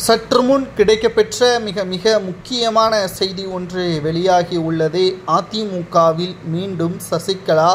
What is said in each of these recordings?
சற்றுமுன் கிடைக்கப்பெற்ற மிக முக்கியமான செய்தி ஒன்று வெளியாகி உள்ளது. அதிமுகவில் மீண்டும் சசிகலா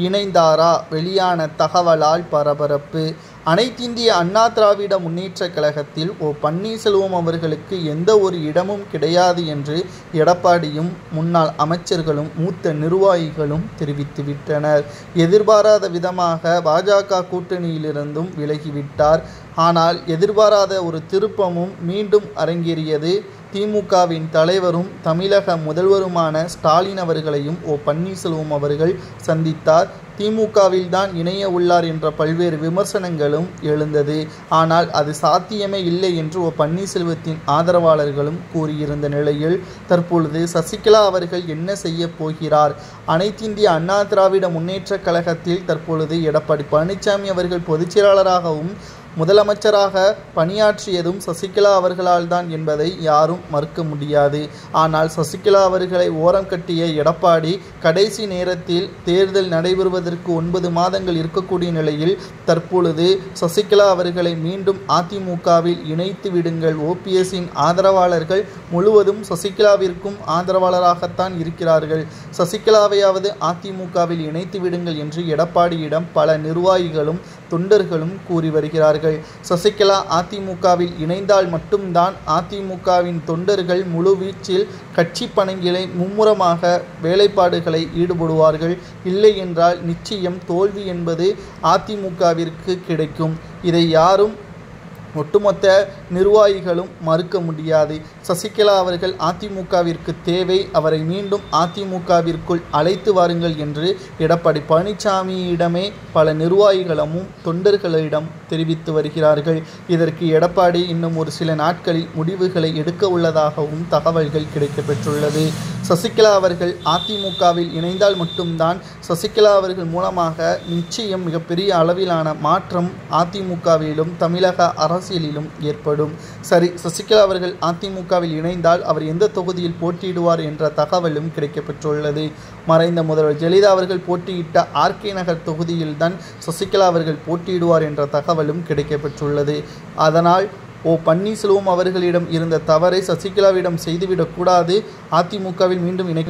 இணைந்தாரா? வெளியான தகவலால் பரபரப்பு. அனைத்திந்திய அண்ணா திராவிட முன்னேற்றக் கழகத்தில் பன்னீர்செல்வம் அவர்களுக்கு எந்த ஒரு இடமும் கிடையாது என்று எடப்பாடியும் முன்னாள் அமைச்சர்களும் மூத்த நிர்வாகிகளும் தெரிவித்துவிட்டனர். எதிர்பாராத விதமாக பாஜக கூட்டணியிலிருந்தும் விலகிவிட்டார். ஆனால் எதிர்பாராத ஒரு திருப்பமும் மீண்டும் அரங்கேறியது. திமுகவின் தலைவரும் தமிழக முதல்வருமான ஸ்டாலின் அவர்களையும் பன்னீர்செல்வம் அவர்கள் சந்தித்தார். திமுகவில் தான் இணைய உள்ளார் என்ற பல்வேறு விமர்சனங்களும் எழுந்தது. ஆனால் அது சாத்தியமே இல்லை என்று பன்னீர்செல்வத்தின் ஆதரவாளர்களும் கூறியிருந்த நிலையில் தற்பொழுது சசிகலா அவர்கள் என்ன செய்ய போகிறார்? அனைத்திந்திய அண்ணா திராவிட முன்னேற்றக் கழகத்தில் தற்பொழுது எடப்பாடி பழனிசாமி அவர்கள் பொதுச் செயலாளராகவும் முதலமைச்சராக பணியாற்றியதும் சசிகலா அவர்களால் தான் என்பதை யாரும் மறுக்க முடியாது. ஆனால் சசிகலா அவர்களை ஓரம் கட்டிய எடப்பாடி கடைசி நேரத்தில் தேர்தல் நடைபெறுவதற்கு 9 மாதங்கள் இருக்கக்கூடிய நிலையில் தற்பொழுது சசிகலா அவர்களை மீண்டும் அதிமுகவில் இணைத்து விடுங்கள், ஓபிஎஸ்ஸின் ஆதரவாளர்கள் முழுவதும் சசிகலாவிற்கும் ஆதரவாளராகத்தான் இருக்கிறார்கள், சசிகலாவையாவது அதிமுகவில் இணைத்து விடுங்கள் என்று எடப்பாடியிடம் பல நிர்வாகிகளும் தொண்டர்களும் கூறி வருகிறார்கள். சசிகலா அதிமுகவில் இணைந்தால் மட்டும்தான் அதிமுகவின் தொண்டர்கள் முழுவீச்சில் கட்சி பணிகளை மும்முரமாக வேலைப்பாடுகளை ஈடுபடுவார்கள். இல்லை என்றால் நிச்சயம் தோல்வி என்பது அதிமுகவிற்கு கிடைக்கும். இதை யாரும் ஒட்டுமொத்த நிர்வாகிகளும் மறுக்க முடியாது. சசிகலா அவர்கள் அதிமுகவிற்கு தேவை, அவரை மீண்டும் அதிமுகவிற்குள் அழைத்து வாருங்கள் என்று எடப்பாடி பழனிசாமியிடமே பல நிர்வாகிகளும் தொண்டர்களிடம் தெரிவித்து வருகிறார்கள். இதற்கு எடப்பாடி இன்னும் ஒரு சில நாட்களில் முடிவுகளை எடுக்க உள்ளதாகவும் தகவல்கள் கிடைக்கப்பெற்றுள்ளது. சசிகலா அவர்கள் அதிமுகவில் இணைந்தால் மட்டும்தான் சசிகலா அவர்கள் மூலமாக நிச்சயம் மிகப்பெரிய அளவிலான மாற்றம் அதிமுகவிலும் தமிழக அரசியலிலும் ஏற்படும். சரி, சசிகலா அவர்கள் அதிமுகவில் இணைந்தால் அவர் எந்த தொகுதியில் போட்டியிடுவார் என்ற தகவலும் கிடைக்கப்பெற்றுள்ளது. மறைந்த முதல்வர் ஜெயலலிதா அவர்கள் போட்டியிட்ட ஆர்கே நகர் தொகுதியில்தான் சசிகலா அவர்கள் போட்டியிடுவார் என்ற தகவலும் கிடைக்கப்பெற்றுள்ளது. அதனால் பன்னீர்செல்வம் அவர்களிடம் இருந்த தவறை சசிகலாவிடம் செய்துவிடக்கூடாது, அதிமுகவில் மீண்டும் இணை